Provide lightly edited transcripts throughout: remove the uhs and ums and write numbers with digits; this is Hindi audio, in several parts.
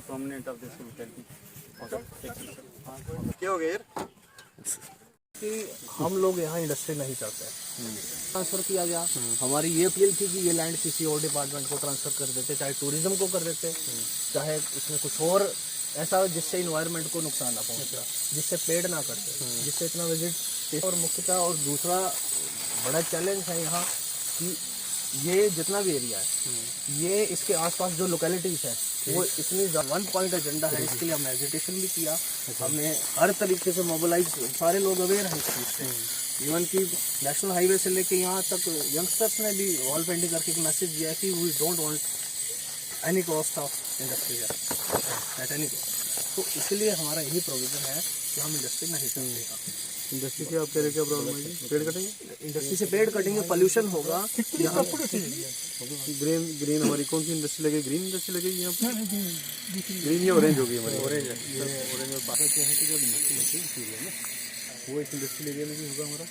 Prominent of this locality. क्या हो गया यार कि हम लोग यहाँ इंडस्ट्री नहीं चाहते हैं। ट्रांसफ़र किया गया, हमारी ये अपील थी कि ये लैंड किसी और डिपार्टमेंट को ट्रांसफ़र कर देते, चाहे टूरिज्म को कर देते, चाहे इसमें कुछ और ऐसा हो जिससे इन्वायरमेंट को नुकसान ना पहुँचे, जिससे पेड़ ना कटे, जिससे इतना विजिट। और मुख्यतः और दूसरा बड़ा चैलेंज है यहाँ कि ये जितना भी एरिया है, ये इसके आसपास जो लोकेलिटीज़ हैं वो इतनी 1 पॉइंट एजेंडा है। इसके लिए हमने एजुटेशन भी किया, हमने हर तरीके से मोबिलाइज, सारे लोग अवेयर हैं इस चीज़ से। इवन कि नेशनल हाईवे से लेके यहाँ तक यंगस्टर्स ने भी वॉल पेंटिंग करके एक मैसेज दिया कि we don't want any cost of industry at any cost. तो इसलिए हमारा यही प्रोविज़न है कि हम इंडस्ट्री नहीं चाहते। इंडस्ट्री से आप कह रहे क्या प्रॉब्लम है? पेड़ कटेंगे, इंडस्ट्री से पेड़ कटेंगे, पोल्यूशन होगा। यहाँ ग्रीन हमारी कौन सी इंडस्ट्री लगेगी? ग्रीन इंडस्ट्री लगेगी यहाँ पे? ग्रीन या ऑरेंज होगी हमारी? ऑरेंज है। ऑरेंज में बात क्या है कि जब इंडस्ट्री लगेगी ना, वो एक इंडस्ट्री एरिया में भी होगा हमारा।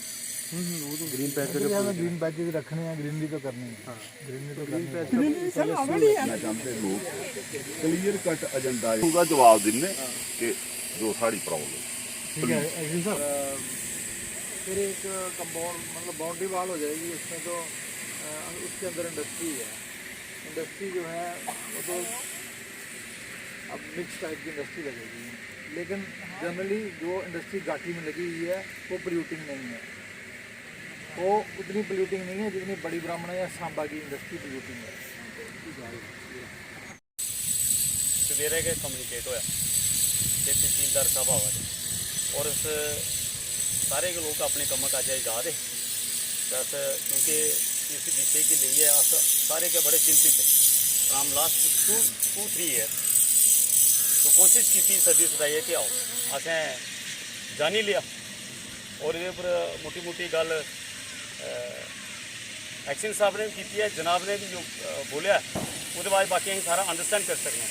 वो तो ग्रीन पैच ग्रीन पैचेज रखने हैं, ग्रीनरी तो करनी है। हाँ, ग्रीनरी तो green patch clear cut agenda होगा, जवाब देने कि जो साड़ी प्रॉब्लम। ठीक है एग्री सर। फिर एक कंपाउंड मतलब बाउंड्री वाल हो जाएगी उसमें, तो उसके अंदर इंडस्ट्री है। इंडस्ट्री जो है वो तो अब मिक्स टाइप की इंडस्ट्री लगेगी, लेकिन जनरली जो इंडस्ट्री घाटी में लगी हुई है वो पोल्यूटिंग नहीं है, वो उतनी पोल्यूटिंग नहीं है जितनी बड़ी ब्राह्मण या सांबा की इंडस्ट्री पोल्यूटिंग है। सवेरे के कम्युनिकेट होया कि तहसीलदार साहब आवा और उस सारे लोग अपने कम काजा जा दे बस, क्योंकि इस विषय के लिए अस सारे के बड़े चिंतित है फ्राम लास्ट 2-3 ईयर। तो कोशिश की सदी सदाई कि आओ असें जानी लिया और ये पर मोटी मोटी गल एक्शन साहब ने की है, जनाब ने भी जो बोलिया वो बाद बाकी अं सारा अंडरस्टैंड कर सकते हैं।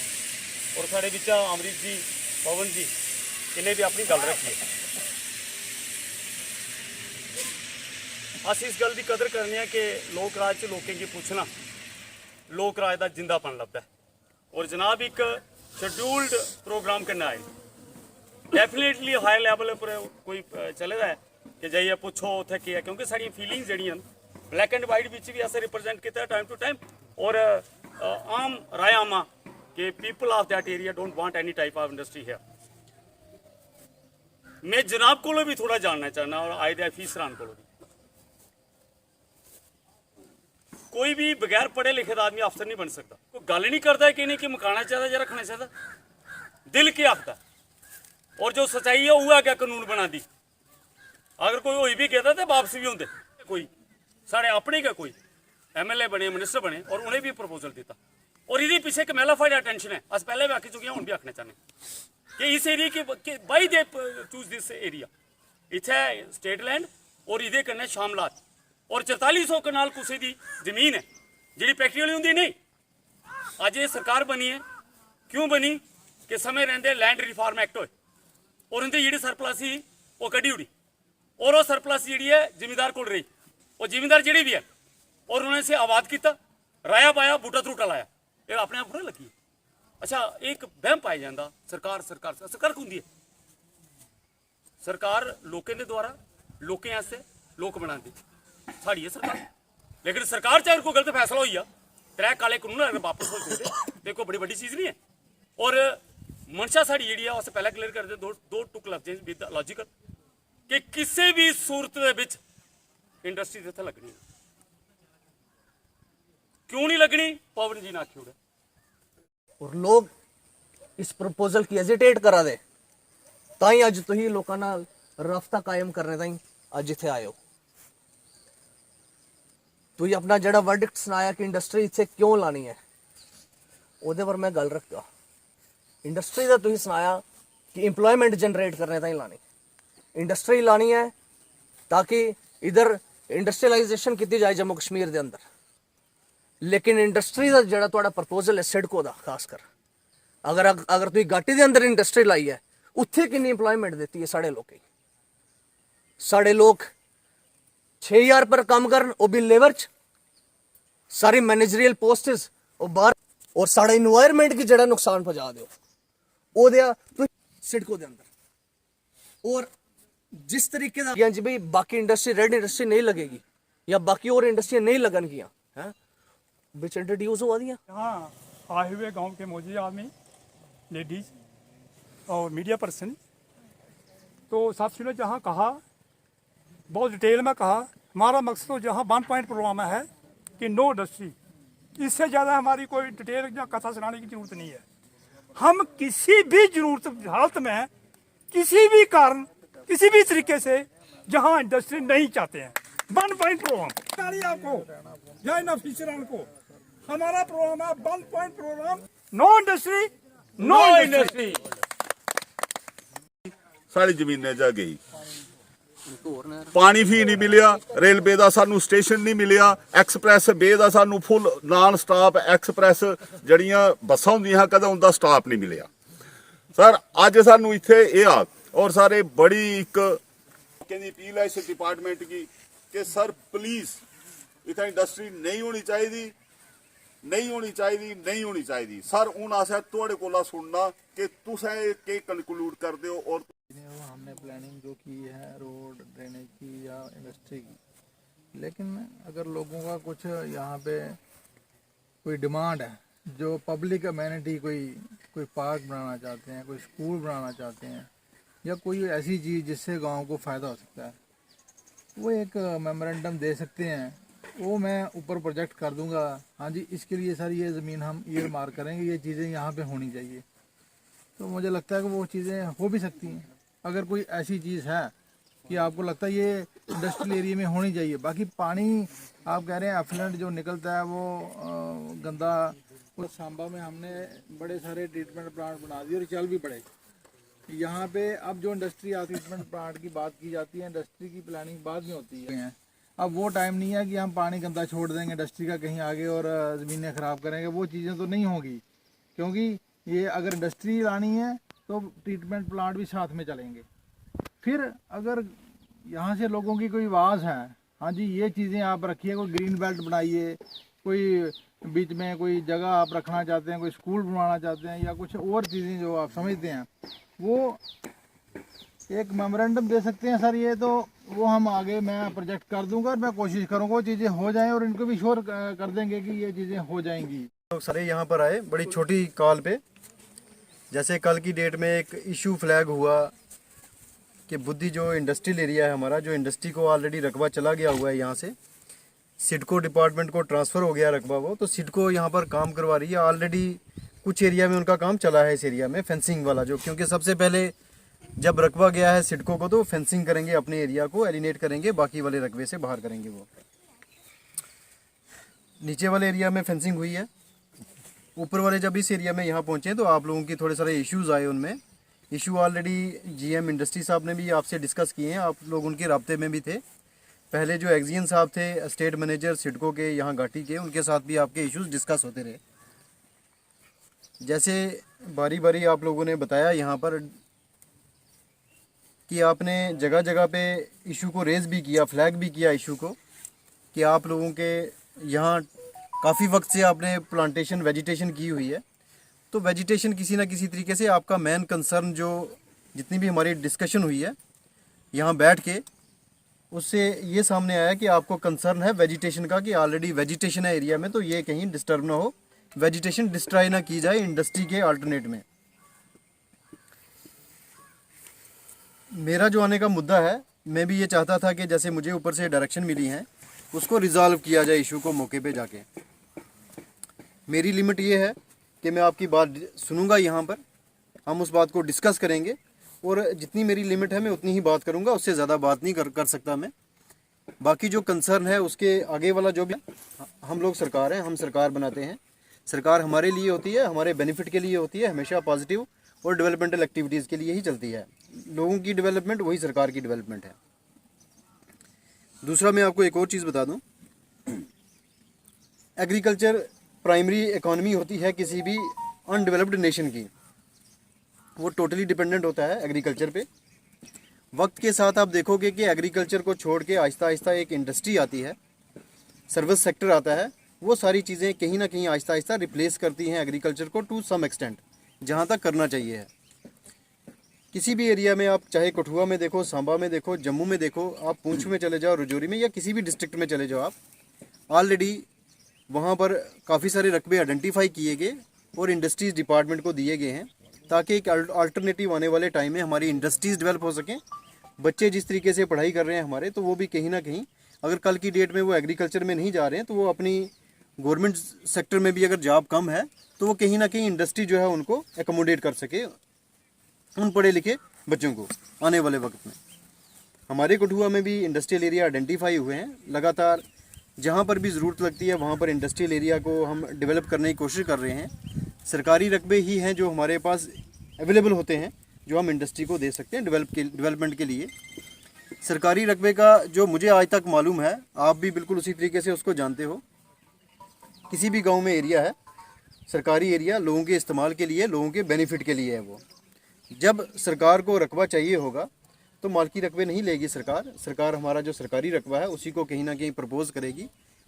और साढ़े बिचा अमरीत जी, पवन जी इन्हें भी अपनी गल रखी है। अस इस गल की कदर करने हैं कि लोक राज च लोकें की पुछना लोक राज का जिंदापन लभदा है। और जनाब एक शेड्यूल्ड प्रोग्राम करना आए, डेफिनेटली हाई लैवल पर कोई चले है कि जाइए पुछो उत्थे क्या है, क्योंकि साड़ी फीलिंग्स जड़ियां ब्लैक एंड वाइट विच भी असें रिप्रजेंट किया टाइम टू टाइम। और आम राय आमा कि people of that area don't want any type of industry है। मैं जनाब को भी थोड़ा जानना चाहना और आए दे अफीसरान को भी, कोई भी बगैर पढ़े लिखे आदमी अफसर नहीं बन सकता। कोई गल नहीं करता कि नहीं कि मकाना चाहिए या रखना चाहिए, दिल क्या आखता और जो सच्चाई है वह क्या कानून बना दी। अगर कोई हो भी कहता तो वापस भी होंगे। कोई साढ़े अपने का कोई MLA बने, मिनिस्टर बने और उन्हें भी प्रपोजल दिता और ये पीछे एक मैलाफाइड अटेंशन है। अस पहले भी आखी चुके हैं, हम भी आखना चाहते कि इस एरिया के by they choose this area, इतने स्टेट लैंड और ये कन्नै शामलात और 4400 कनाल कुछ की जमीन है जी फैक्ट्री वाली होंगी नहीं। अज ये सरकार बनी है, क्यों बनी कि समय रहते लैंड रिफॉर्म एक्ट होए और उनकी जी सरप्लस ही वो कढ़ी उड़ी और वो सरप्लस जी है जिमीदार को रही और जिमीदार जी भी है और उन्होंने से आबाद किया, राया पाया, बूटा त्रूटा लाया, ये अपने आप बुरा लगी। अच्छा एक बहम पाया जाता सरकार सरकार सरकार होंगी है, सरकार लोगों के द्वारा लोगों आस्ते लोग बनाती साड़ी है सरकार। लेकिन सरकार चाहे कोई गलत फैसला हो गया 3 काले कानून अगर वापस हो सकते तो कोई बड़ी बड़ी चीज़ नहीं है। और मंशा साड़ी जी है पहले क्लीयर कर दे दो टुक लफ्ज विद लॉजिकल कि किसी भी सूरत के इंडस्ट्री इतने लगनी है। क्यों नहीं लगनी? पवन जी ने आखी उड़े और लोग इस प्रपोजल की एजिटेट करा दे ताई अज तुही लोगों नाल रफ्ता कायम करने ताई अज इत्थे आए हो। तुही अपना जड़ा वर्डिक्ट सुनाया कि इंडस्ट्री इत्थे क्यों लानी है, उहदे पर मैं गल रखगा। इंडस्ट्री का तुही सुनाया कि इंप्लॉयमेंट जनरेट करने ताई लानी, इंडस्ट्री लानी है ताकि इधर इंडस्ट्रियलाइजेशन की जाए जम्मू कश्मीर के अंदर। लेकिन इंडस्ट्री का जो तुहाडा प्रपोजल है सिडको का खासकर, अगर तुम घाटी के अंदर इंडस्ट्री लाई है उत्थे कितनी इंप्लॉयमेंट देती है साढ़े लोगों। साढ़े लोग 6000 पर काम करन वो भी लेबर च, सारी मैनेजरियल पोस्ट्स और बाहर, और साढ़े इन्वायरमेंट की जड़ा नुकसान पहुंचा दो ओ दिया तो सिडको दे अंदर। और जिस तरीके का जी भाई बाकी इंडस्ट्री रेड इंडस्ट्री नहीं लगेगी या बाकी और इंडस्ट्री नहीं लगन गियां हैं विच इंट्रोड्यूस हुआ दिया। यहाँ आए हुए गांव के मौजूद आदमी, लेडीज और मीडिया पर्सन, तो साथियों ने जहाँ कहा बहुत डिटेल में कहा, हमारा मकसद तो जहाँ 1 पॉइंट प्रोग्राम है कि नो इंडस्ट्री, इससे ज़्यादा हमारी कोई डिटेल या कथा सुनाने की जरूरत नहीं है। हम किसी भी जरूरत हालत में, किसी भी कारण, किसी भी तरीके से जहाँ इंडस्ट्री नहीं चाहते हैं, 1 पॉइंट प्रोग्राम आपको या इन ऑफिसरान को हमारा प्रोग्राम है 1 point program, no industry no industry. ਸਾਡੀ ਜ਼ਮੀਨਾਂ ਜਾ ਗਈ, ਪਾਣੀ ਵੀ ਨਹੀਂ ਮਿਲਿਆ, ਰੇਲਵੇ ਦਾ ਸਾਨੂੰ ਸਟੇਸ਼ਨ ਨਹੀਂ ਮਿਲਿਆ, ਐਕਸਪ੍ਰੈਸ ਵੇ ਦਾ ਸਾਨੂੰ ਫੁੱਲ ਨਾਨ ਸਟਾਪ ਐਕਸਪ੍ਰੈਸ ਜਿਹੜੀਆਂ ਬੱਸਾਂ ਹੁੰਦੀਆਂ ਕਦੇ ਉਹਦਾ ਸਟਾਪ ਨਹੀਂ ਮਿਲਿਆ। ਸਰ ਅੱਜ ਸਾਨੂੰ ਇੱਥੇ ਇਹ ਆ ਔਰ ਸਾਰੇ ਬੜੀ ਇੱਕ ਕਹਿੰਦੀ ਅਪੀਲ ਹੈ ਇਸ ਡਿਪਾਰਟਮੈਂਟ ਕੀ ਕਿ ਸਰ ਪਲੀਜ਼ इतना इंडस्ट्री नहीं होनी चाहिए, नहीं होनी चाहिए, नहीं होनी चाहिए। सर हूँ आशा थोड़े कोला सुनना कि तुस के कंक्लूड कर दो। और हमने प्लानिंग जो की है रोड ड्रेनेज की या इंडस्ट्री की, लेकिन अगर लोगों का कुछ यहाँ पे कोई डिमांड है, जो पब्लिक अमेनिटी, कोई पार्क बनाना चाहते हैं, कोई स्कूल बनाना चाहते हैं, या कोई ऐसी चीज़ जिससे गांव को फ़ायदा हो सकता है, वो एक मेमोरेंडम दे सकते हैं, वो मैं ऊपर प्रोजेक्ट कर दूंगा। हाँ जी, इसके लिए सर ये ज़मीन हम ईयर मार्क करेंगे, ये चीज़ें यहाँ पे होनी चाहिए। तो मुझे लगता है कि वो चीज़ें हो भी सकती हैं। अगर कोई ऐसी चीज़ है कि आपको लगता है ये इंडस्ट्रियल एरिया में होनी चाहिए। बाकी पानी आप कह रहे हैं एफलेंट जो निकलता है वो गंदा, उस सांबा में हमने बड़े सारे ट्रीटमेंट प्लांट बना दिए और चल भी पड़े। यहाँ पे अब जो इंडस्ट्री ट्रीटमेंट प्लांट की बात की जाती है, इंडस्ट्री की प्लानिंग बाद में होती है। अब वो टाइम नहीं है कि हम पानी गंदा छोड़ देंगे इंडस्ट्री का कहीं आगे और ज़मीनें ख़राब करेंगे, वो चीज़ें तो नहीं होगी। क्योंकि ये अगर इंडस्ट्री लानी है तो ट्रीटमेंट प्लांट भी साथ में चलेंगे। फिर अगर यहाँ से लोगों की कोई आवाज़ है, हाँ जी ये चीज़ें आप रखिए, कोई ग्रीन बेल्ट बनाइए, कोई बीच में कोई जगह आप रखना चाहते हैं, कोई स्कूल बनवाना चाहते हैं, या कुछ और चीज़ें जो आप समझते हैं, वो एक मेमोरेंडम दे सकते हैं सर। ये तो वो हम आगे मैं प्रोजेक्ट कर दूंगा और मैं कोशिश करूंगा वो चीज़ें हो जाएं, और इनको भी श्योर कर देंगे कि ये चीज़ें हो जाएंगी। लोग सारे यहाँ पर आए बड़ी छोटी कॉल पे। जैसे कल की डेट में एक इशू फ्लैग हुआ कि बुद्धि जो इंडस्ट्रियल एरिया है हमारा, जो इंडस्ट्री को ऑलरेडी रकबा चला गया हुआ है, यहाँ से सिडको डिपार्टमेंट को ट्रांसफ़र हो गया रकबा, वो तो सिडको यहाँ पर काम करवा रही है। ऑलरेडी कुछ एरिया में उनका काम चला है, इस एरिया में फेंसिंग वाला जो, क्योंकि सबसे पहले जब रकबा गया है सिडको को तो फेंसिंग करेंगे, अपने एरिया को एलिनेट करेंगे, बाकी वाले रकबे से बाहर करेंगे। वो नीचे वाले एरिया में फेंसिंग हुई है, ऊपर वाले जब इस एरिया में यहाँ पहुँचे तो आप लोगों की थोड़े सारे इश्यूज़ आए। उनमें इशू ऑलरेडी जीएम इंडस्ट्री साहब ने भी आपसे डिस्कस किए हैं, आप लोग उनके राब्ते में भी थे। पहले जो एक्जियन साहब थे स्टेट मैनेजर सिडको के यहाँ घाटी के, उनके साथ भी आपके इश्यूज़ डिस्कस होते रहे। जैसे बारी बारी आप लोगों ने बताया यहाँ पर कि आपने जगह जगह पे इशू को रेज़ भी किया, फ्लैग भी किया इशू को, कि आप लोगों के यहाँ काफ़ी वक्त से आपने प्लांटेशन वेजिटेशन की हुई है। तो वेजिटेशन किसी ना किसी तरीके से आपका मेन कंसर्न, जो जितनी भी हमारी डिस्कशन हुई है यहाँ बैठ के, उससे ये सामने आया कि आपको कंसर्न है वेजिटेशन का, कि ऑलरेडी वेजिटेशन है एरिया में, तो ये कहीं डिस्टर्ब ना हो, वेजिटेशन डिस्ट्रॉय ना की जाए इंडस्ट्री के अल्टरनेट में। मेरा जो आने का मुद्दा है, मैं भी ये चाहता था कि जैसे मुझे ऊपर से डायरेक्शन मिली है उसको रिजॉल्व किया जाए इशू को मौके पे जाके। मेरी लिमिट ये है कि मैं आपकी बात सुनूंगा, यहाँ पर हम उस बात को डिस्कस करेंगे, और जितनी मेरी लिमिट है मैं उतनी ही बात करूंगा, उससे ज़्यादा बात नहीं कर सकता मैं। बाकी जो कंसर्न है उसके आगे वाला जो भी, हम लोग सरकार हैं, हम सरकार बनाते हैं, सरकार हमारे लिए होती है, हमारे बेनिफिट के लिए होती है, हमेशा पॉजिटिव और डेवलपमेंटल एक्टिविटीज़ के लिए ही चलती है। लोगों की डेवलपमेंट वही सरकार की डेवलपमेंट है। दूसरा मैं आपको एक और चीज़ बता दूं, एग्रीकल्चर प्राइमरी इकोनॉमी होती है किसी भी अनडेवलप्ड नेशन की, वो टोटली डिपेंडेंट होता है एग्रीकल्चर पे। वक्त के साथ आप देखोगे कि एग्रीकल्चर को छोड़ के आहिस्ता आहिस्ता एक इंडस्ट्री आती है, सर्विस सेक्टर आता है, वो सारी चीज़ें कहीं ना कहीं आहिस्ता आहिस्ता रिप्लेस करती हैं एग्रीकल्चर को टू सम एक्सटेंट, जहाँ तक करना चाहिए है। किसी भी एरिया में आप चाहे कठुआ में देखो, सांबा में देखो, जम्मू में देखो, आप पूंछ में चले जाओ, राजौरी में, या किसी भी डिस्ट्रिक्ट में चले जाओ, आप ऑलरेडी वहाँ पर काफ़ी सारे रकबे आइडेंटिफाई किए गए और इंडस्ट्रीज़ डिपार्टमेंट को दिए गए हैं, ताकि एक अल्टरनेटिव आने वाले टाइम में हमारी इंडस्ट्रीज़ डेवलप हो सकें। बच्चे जिस तरीके से पढ़ाई कर रहे हैं हमारे, तो वो भी कहीं ना कहीं अगर कल की डेट में वो एग्रीकल्चर में नहीं जा रहे हैं, तो वो अपनी गवर्नमेंट सेक्टर में भी अगर जॉब कम है, तो वो कहीं ना कहीं इंडस्ट्री जो है उनको एकोमोडेट कर सके उन पढ़े लिखे बच्चों को आने वाले वक्त में। हमारे कठुआ में भी इंडस्ट्रियल एरिया आइडेंटिफाई हुए हैं। लगातार जहाँ पर भी ज़रूरत लगती है वहाँ पर इंडस्ट्रियल एरिया को हम डेवलप करने की कोशिश कर रहे हैं। सरकारी रकबे ही हैं जो हमारे पास अवेलेबल होते हैं, जो हम इंडस्ट्री को दे सकते हैं डेवलपमेंट के लिए। सरकारी रकबे का जो मुझे आज तक मालूम है, आप भी बिल्कुल उसी तरीके से उसको जानते हो, किसी भी गांव में एरिया है, सरकारी एरिया लोगों के इस्तेमाल के लिए, लोगों के बेनिफिट के लिए है। वो जब सरकार को रकबा चाहिए होगा तो मालकी रकबे नहीं लेगी सरकार हमारा जो सरकारी रकबा है उसी को कहीं ना कहीं प्रपोज करेगी,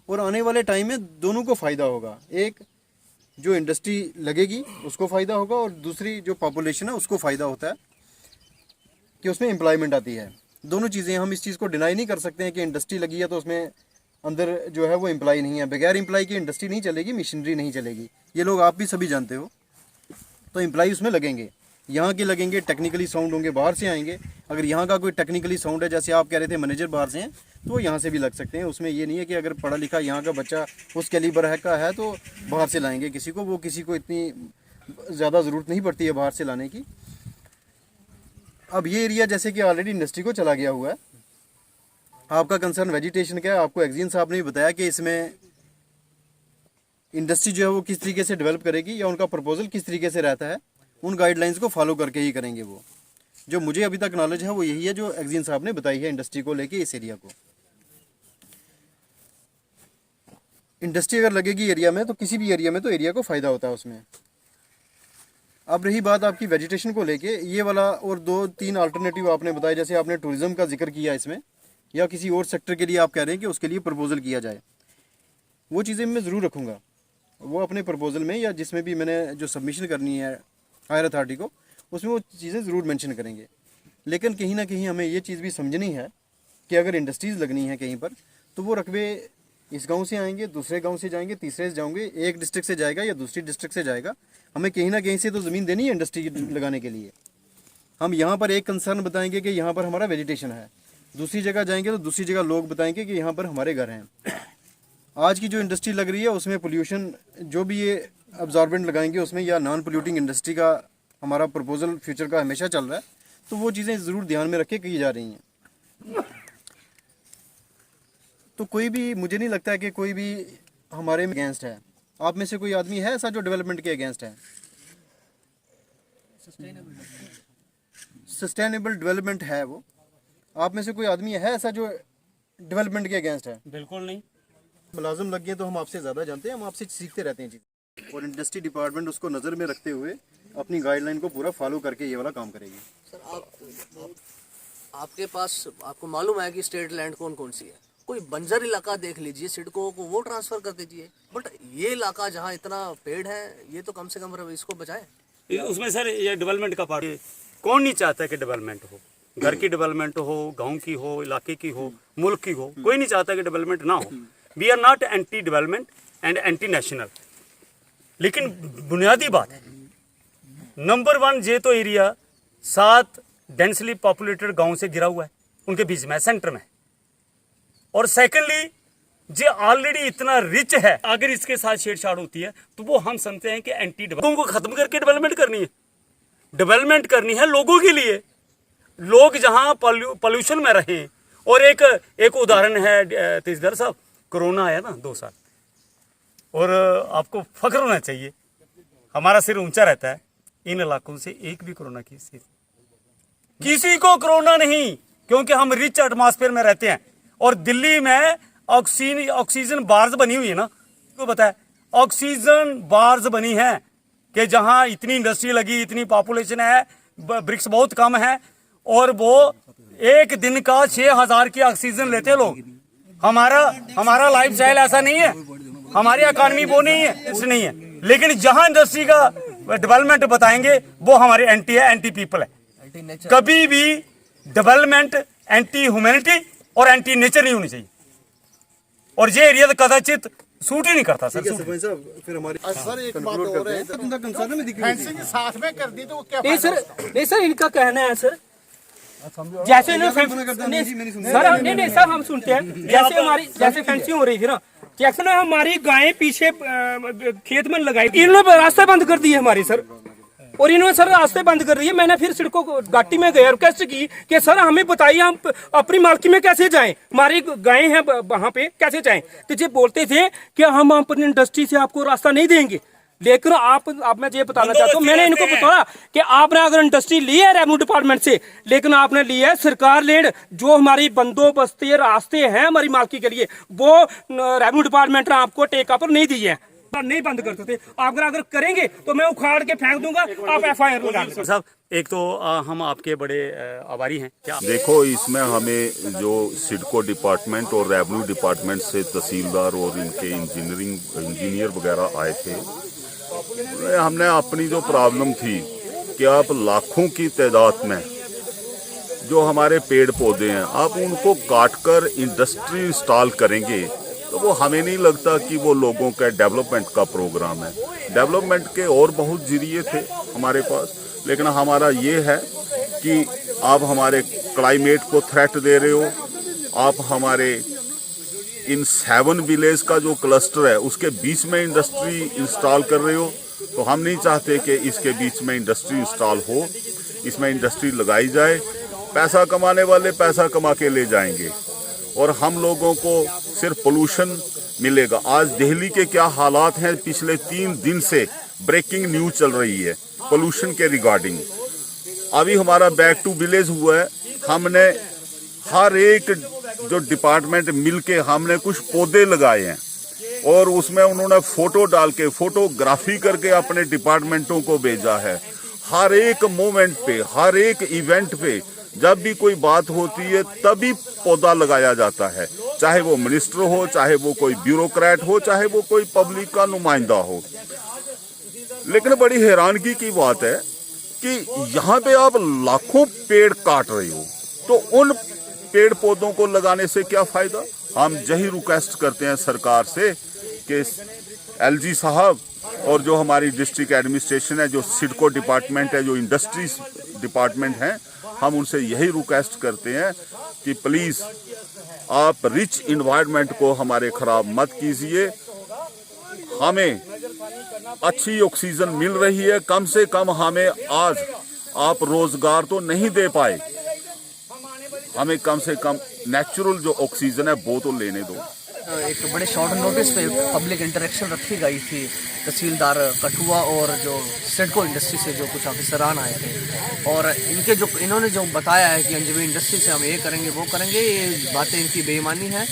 और आने वाले टाइम में दोनों को फ़ायदा होगा। एक जो इंडस्ट्री लगेगी उसको फ़ायदा होगा, और दूसरी जो पॉपुलेशन है उसको फ़ायदा होता है कि उसमें एम्प्लॉयमेंट आती है। दोनों चीज़ें, हम इस चीज़ को डिनाई नहीं कर सकते हैं कि इंडस्ट्री लगी है तो उसमें अंदर जो है वो एम्प्लॉय नहीं है। बगैर एम्प्लॉय की इंडस्ट्री नहीं चलेगी, मशीनरी नहीं चलेगी, ये लोग आप भी सभी जानते हो। तो एम्प्लॉय उसमें लगेंगे, यहाँ के लगेंगे, टेक्निकली साउंड होंगे, बाहर से आएंगे। अगर यहाँ का कोई टेक्निकली साउंड है, जैसे आप कह रहे थे मैनेजर बाहर से हैं, तो वो यहाँ से भी लग सकते हैं। उसमें ये नहीं है कि अगर पढ़ा लिखा यहाँ का बच्चा उस कैलिबर है का है तो बाहर से लाएंगे किसी को, वो किसी को इतनी ज़्यादा ज़रूरत नहीं पड़ती है बाहर से लाने की। अब ये एरिया जैसे कि ऑलरेडी इंडस्ट्री को चला गया हुआ है, आपका कंसर्न वेजिटेशन का है। आपको एक्जीन साहब ने भी बताया कि इसमें इंडस्ट्री जो है वो किस तरीके से डेवलप करेगी या उनका प्रपोजल किस तरीके से रहता है, उन गाइडलाइंस को फॉलो करके ही करेंगे। वो जो मुझे अभी तक नॉलेज है वो यही है जो एक्जीन साहब ने बताई है इंडस्ट्री को लेके इस एरिया को। इंडस्ट्री अगर लगेगी एरिया में तो किसी भी एरिया में तो एरिया को फ़ायदा होता है उसमें। अब रही बात आपकी वेजिटेशन को लेके, ये वाला और 2-3 अल्टरनेटिव आपने बताया, जैसे आपने टूरिज़्म का जिक्र किया इसमें, या किसी और सेक्टर के लिए आप कह रहे हैं कि उसके लिए प्रपोजल किया जाए, वो चीज़ें मैं ज़रूर रखूँगा। वो अपने प्रपोजल में या जिसमें भी मैंने जो सबमिशन करनी है हायर अथॉरिटी को, उसमें वो चीज़ें ज़रूर मेंशन करेंगे। लेकिन कहीं ना कहीं हमें ये चीज़ भी समझनी है कि अगर इंडस्ट्रीज़ लगनी है कहीं पर, तो वो रकबे इस गांव से आएंगे, दूसरे गांव से जाएंगे, तीसरे से जाएंगे, एक डिस्ट्रिक्ट से जाएगा या दूसरी डिस्ट्रिक्ट से जाएगा। हमें कहीं ना कहीं से तो ज़मीन देनी है इंडस्ट्री लगाने के लिए। हम यहाँ पर एक कंसर्न बताएंगे कि यहाँ पर हमारा वेजिटेशन है, दूसरी जगह जाएंगे तो दूसरी जगह लोग बताएंगे कि यहाँ पर हमारे घर हैं। आज की जो इंडस्ट्री लग रही है उसमें पोल्यूशन, जो भी ये अब्जॉर्बेंट लगाएंगे उसमें, या नॉन पोल्यूटिंग इंडस्ट्री का हमारा प्रपोजल फ्यूचर का हमेशा चल रहा है, तो वो चीज़ें ज़रूर ध्यान में रख के की जा रही हैं। तो कोई भी, मुझे नहीं लगता है कि कोई भी हमारे में अगेंस्ट है। आप में से कोई आदमी है ऐसा जो डेवलपमेंट के अगेंस्ट है? सस्टेनेबल डेवलपमेंट है वो। आप में से कोई आदमी है ऐसा जो डेवलपमेंट के अगेंस्ट है? बिल्कुल नहीं। मुलाजिम लग गए तो हम आपसे ज़्यादा जानते हैं, हम आपसे सीखते रहते हैं चीज़, और इंडस्ट्री डिपार्टमेंट उसको नज़र में रखते हुए अपनी गाइडलाइन को पूरा फॉलो करके ये वाला काम करेगी। सर आपके पास, आपको मालूम है कि स्टेट लैंड कौन कौन सी है? कोई बंजर इलाका देख लीजिए, सिडको को वो ट्रांसफर कर दीजिए, बट ये इलाका जहाँ इतना पेड़ है, ये तो कम से कम इसको बचाए। उसमें सर ये डेवलपमेंट का पार्ट, कौन नहीं चाहता कि डेवलपमेंट हो, घर की डेवलपमेंट हो, गांव की हो, इलाके की हो, मुल्क की हो, कोई नहीं चाहता कि डेवलपमेंट ना हो। We are not anti development and anti national, लेकिन बुनियादी बात है, नंबर 1 ये तो एरिया 7 डेंसली पॉपुलेटेड गांव से घिरा हुआ है, उनके बीच में, सेंटर में। और सेकेंडली जो ऑलरेडी इतना रिच है, अगर इसके साथ छेड़छाड़ होती है तो वो हम समझते हैं कि एंटी डेवलपमेंट को खत्म करके डेवलपमेंट करनी है। डेवलपमेंट करनी है लोगों के लिए, लोग जहां पॉल्यूशन में रहें। और एक उदाहरण है तेजदार साहब, कोरोना आया ना 2 साल, और आपको फख्र होना चाहिए, हमारा सिर ऊंचा रहता है, इन इलाकों से एक भी कोरोना किसी को कोरोना नहीं, क्योंकि हम रिच एटमॉस्फेयर में रहते हैं। और दिल्ली में ऑक्सीजन बार्स बनी हुई है ना, को बताया, ऑक्सीजन बार्स बनी है कि जहां इतनी इंडस्ट्री लगी, इतनी पॉपुलेशन है, ब्रिक्स बहुत कम है, और वो एक दिन का 6,000 की ऑक्सीजन लेते लोग। हमारा लाइफ स्टाइल ऐसा नहीं है, हमारी इकॉनमी वो नहीं है, ऐसे नहीं है। लेकिन जहां इंडस्ट्री का डेवलपमेंट बताएंगे वो हमारे एंटी है, एंटी पीपल है। कभी भी डेवलपमेंट एंटी ह्यूमैनिटी और एंटी नेचर नहीं होनी चाहिए, और ये एरिया तो कदाचित सूट ही नहीं करता सर। सरपंच साहब फिर हमारी सर एक बात और है, उनका कंसर्न में फेंसिंग साथ में कर दी तो क्या नहीं सर, नहीं सर, इनका कहना है सर जैसे ना नहीं सर, हम सुनते हैं जैसे फेंसिंग हो रही थी ना, जैसे ना हमारी गायें पीछे खेत में लगाई, इन्होंने रास्ते बंद कर दिए हमारी सर, और इन्होंने सर रास्ते बंद कर दिए। मैंने फिर सिडको घाटी में गया, रिक्वेस्ट की कि सर हमें बताइए हम अपनी मालकी में कैसे जाएं, हमारी गायें हैं वहां पे, कैसे जाएं। तो ये बोलते थे कि हम अपनी इंडस्ट्री से आपको रास्ता नहीं देंगे। लेकिन आप मैं ये बताना चाहता हूँ, मैंने इनको बताया कि आपने अगर इंडस्ट्री ली है रेवेन्यू डिपार्टमेंट से, लेकिन आपने ली है सरकार लैंड, जो हमारी बंदोबस्ती रास्ते हैं हमारी मालकी के लिए, वो रेवेन्यू डिपार्टमेंट ने आपको टेका पर नहीं दी है, नहीं बंद करते थे। अगर करेंगे तो मैं उखाड़ के फेंक दूंगा, आप FIR लगा दें। साहब एक तो हम आपके बड़े आभारी हैं। क्या देखो, इसमें हमें जो सिडको डिपार्टमेंट और रेवेन्यू डिपार्टमेंट से तहसीलदार और इनके इंजीनियर वगैरह आए थे, हमने अपनी जो प्रॉब्लम थी कि आप लाखों की तादाद में जो हमारे पेड़ पौधे हैं आप उनको काटकर इंडस्ट्री इंस्टॉल करेंगे, तो वो हमें नहीं लगता कि वो लोगों का डेवलपमेंट का प्रोग्राम है। डेवलपमेंट के और बहुत जरिए थे हमारे पास, लेकिन हमारा ये है कि आप हमारे क्लाइमेट को थ्रेट दे रहे हो, आप हमारे इन 7 विलेज का जो क्लस्टर है उसके बीच में इंडस्ट्री इंस्टॉल कर रहे हो। तो हम नहीं चाहते कि इसके बीच में इंडस्ट्री इंस्टॉल हो, इसमें इंडस्ट्री लगाई जाए, पैसा कमाने वाले पैसा कमा के ले जाएंगे और हम लोगों को सिर्फ पोल्यूशन मिलेगा। आज दिल्ली के क्या हालात हैं, पिछले 3 दिन से ब्रेकिंग न्यूज चल रही है पोल्यूशन के रिगार्डिंग। अभी हमारा बैक टू विलेज हुआ है, हमने हर एक जो डिपार्टमेंट मिलके हमने कुछ पौधे लगाए हैं और उसमें उन्होंने फोटो डाल के फोटोग्राफी करके अपने डिपार्टमेंटों को भेजा है। हर एक मोमेंट पे, हर एक इवेंट पे जब भी कोई बात होती है तभी पौधा लगाया जाता है, चाहे वो मिनिस्टर हो, चाहे वो कोई ब्यूरोक्रेट हो, चाहे वो कोई पब्लिक का नुमाइंदा हो। लेकिन बड़ी हैरानगी की बात है कि यहाँ पे आप लाखों पेड़ काट रहे हो, तो उन पेड़ पौधों को लगाने से क्या फायदा। हम यही रिक्वेस्ट करते हैं सरकार से कि LG साहब और जो हमारी डिस्ट्रिक्ट एडमिनिस्ट्रेशन है, जो सिडको डिपार्टमेंट है, जो इंडस्ट्रीज डिपार्टमेंट हैं, हम उनसे यही रिक्वेस्ट करते हैं कि प्लीज़ आप रिच इन्वायरमेंट को हमारे ख़राब मत कीजिए। हमें अच्छी ऑक्सीजन मिल रही है, कम से कम हमें आज आप रोज़गार तो नहीं दे पाए, हमें कम से कम नेचुरल जो ऑक्सीजन है वो तो लेने दो। एक बड़े शॉर्ट नोटिस पे पब्लिक इंटरेक्शन रखी गई थी, तहसीलदार कठुआ और जो सिडको इंडस्ट्री से जो कुछ ऑफिसरान आए थे, और इन्होंने जो बताया है कि अंजवी इंडस्ट्री से हम ये करेंगे वो करेंगे, ये बातें इनकी बेईमानी है।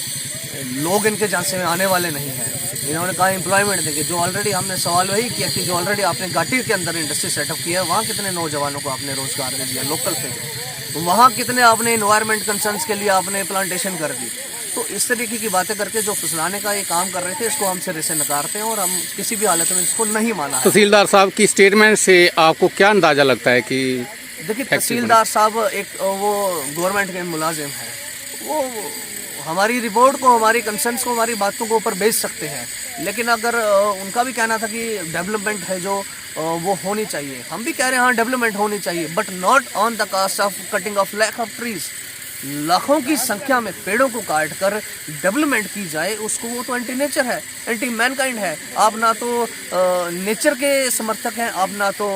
लोग इनके झांसे में आने वाले नहीं हैं। इन्होंने कहा एम्प्लॉयमेंट देंगे, जो ऑलरेडी हमने सवाल वही किया कि जो ऑलरेडी आपने घाटी के अंदर इंडस्ट्री सेटअप किया है, वहाँ कितने नौजवानों को आपने रोजगार दे दिया लोकल पे, वहाँ कितने आपने इन्वायरमेंट कंसर्न्स के लिए आपने प्लांटेशन कर दी। तो इस तरीके की बातें करके जो फुसलाने का ये काम कर रहे थे, इसको हम सिरे से नकारते हैं और हम किसी भी हालत में इसको नहीं माना है। तहसीलदार साहब की स्टेटमेंट से आपको क्या अंदाजा लगता है कि देखिए, तहसीलदार साहब एक वो गवर्नमेंट के मुलाजिम हैं, वो हमारी रिपोर्ट को, हमारी कंसर्न्स को, हमारी बातों को ऊपर भेज सकते हैं, लेकिन अगर उनका भी कहना था कि डेवलपमेंट है जो वो होनी चाहिए, हम भी कह रहे हैं हाँ डेवलपमेंट होनी चाहिए, but not on the cost of cutting of lack of trees. लाखों की संख्या में पेड़ों को काट कर डेवलपमेंट की जाए, उसको वो तो एंटी नेचर है, एंटी मैनकाइंड है। आप ना तो नेचर के समर्थक हैं, आप ना तो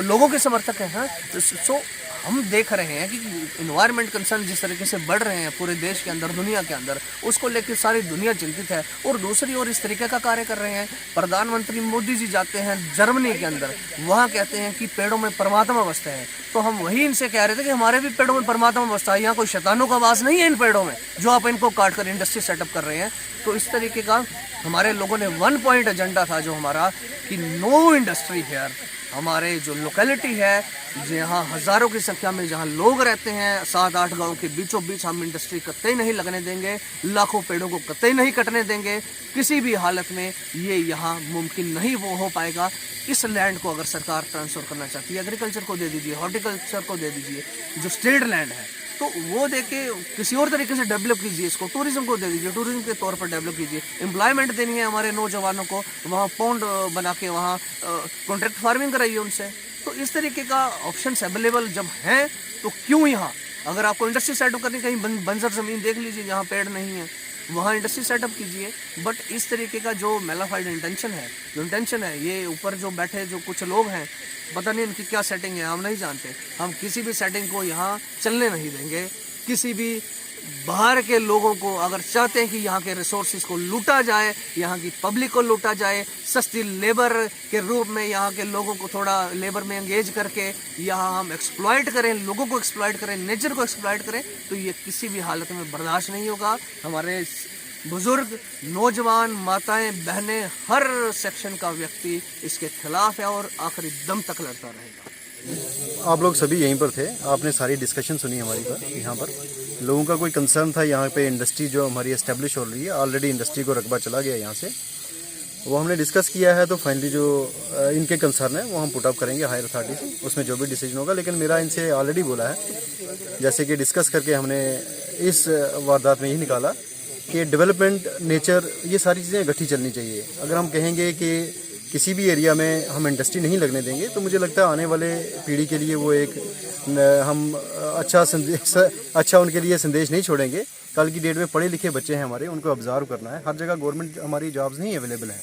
लोगों के समर्थक हैं। सो हम देख रहे हैं कि इन्वायरमेंट कंसर्न जिस तरीके से बढ़ रहे हैं पूरे देश के अंदर, दुनिया के अंदर, उसको लेकर सारी दुनिया चिंतित है। और दूसरी ओर इस तरीके का कार्य कर रहे हैं। प्रधानमंत्री मोदी जी जाते हैं जर्मनी के अंदर, वहाँ कहते हैं कि पेड़ों में परमात्मा बसते हैं। तो हम वही इनसे कह रहे थे कि हमारे भी पेड़ों में परमात्मा बसता है, यहाँ कोई शैतानों का वास नहीं है इन पेड़ों में, जो आप इनको काट कर इंडस्ट्री सेटअप कर रहे हैं। तो इस तरीके का हमारे लोगों ने 1 पॉइंट एजेंडा था जो हमारा, कि नो इंडस्ट्री हेयर, हमारे जो लोकेलिटी है, जहाँ हज़ारों की संख्या में जहाँ लोग रहते हैं, 7-8 गांव के बीचों बीच हम इंडस्ट्री कतई नहीं लगने देंगे, लाखों पेड़ों को कतई नहीं कटने देंगे। किसी भी हालत में ये यहाँ मुमकिन नहीं वो हो पाएगा। इस लैंड को अगर सरकार ट्रांसफ़र करना चाहती है, एग्रीकल्चर को दे दीजिए, हॉर्टिकल्चर को दे दीजिए, जो स्टेट लैंड है तो वो देके किसी और तरीके से डेवलप कीजिए इसको, टूरिज्म को दे दीजिए, टूरिज्म के तौर पर डेवलप कीजिए, एम्प्लॉयमेंट देनी है हमारे नौजवानों को, वहाँ पौंड बना के वहाँ कॉन्ट्रैक्ट फार्मिंग कराइए उनसे। तो इस तरीके का ऑप्शंस अवेलेबल जब हैं तो क्यों यहाँ, अगर आपको इंडस्ट्री सेटअप करनी, कहीं बंजर ज़मीन देख लीजिए जहाँ पेड़ नहीं है, वहाँ इंडस्ट्री सेटअप कीजिए। बट इस तरीके का जो मेलाफाइड इंटेंशन है, ये ऊपर जो बैठे जो कुछ लोग हैं, पता नहीं इनकी क्या सेटिंग है, हम नहीं जानते। हम किसी भी सेटिंग को यहाँ चलने नहीं देंगे। किसी भी बाहर के लोगों को अगर चाहते हैं कि यहाँ के रिसोर्सेज को लूटा जाए, यहाँ की पब्लिक को लूटा जाए, सस्ती लेबर के रूप में यहाँ के लोगों को थोड़ा लेबर में एंगेज करके यहाँ हम एक्सप्लॉइट करें, लोगों को एक्सप्लॉइट करें, नेचर को एक्सप्लॉइट करें, तो ये किसी भी हालत में बर्दाश्त नहीं होगा। हमारे बुजुर्ग, नौजवान, माताएं, बहनें, हर सेक्शन का व्यक्ति इसके खिलाफ है और आखिरी दम तक लड़ता रहेगा। आप लोग सभी यहीं पर थे, आपने सारी डिस्कशन सुनी हमारी पर। यहाँ पर लोगों का कोई कंसर्न था यहाँ पे इंडस्ट्री जो हमारी एस्टेब्लिश हो रही है, ऑलरेडी इंडस्ट्री को रकबा चला गया यहाँ से, वो हमने डिस्कस किया है। तो फाइनली जो इनके कंसर्न है वो हम पुट अप करेंगे हायर अथॉरिटी से, उसमें जो भी डिसीजन होगा। लेकिन मेरा इनसे ऑलरेडी बोला है, जैसे कि डिस्कस करके हमने इस वारदात में ही निकाला कि डेवलपमेंट, नेचर, ये सारी चीज़ें इकट्ठी चलनी चाहिए। अगर हम कहेंगे कि किसी भी एरिया में हम इंडस्ट्री नहीं लगने देंगे, तो मुझे लगता है आने वाले पीढ़ी के लिए वो एक हम अच्छा उनके लिए संदेश नहीं छोड़ेंगे। कल की डेट में पढ़े लिखे बच्चे हैं हमारे, उनको ऑब्जर्व करना है। हर जगह गवर्नमेंट हमारी जॉब्स नहीं अवेलेबल हैं।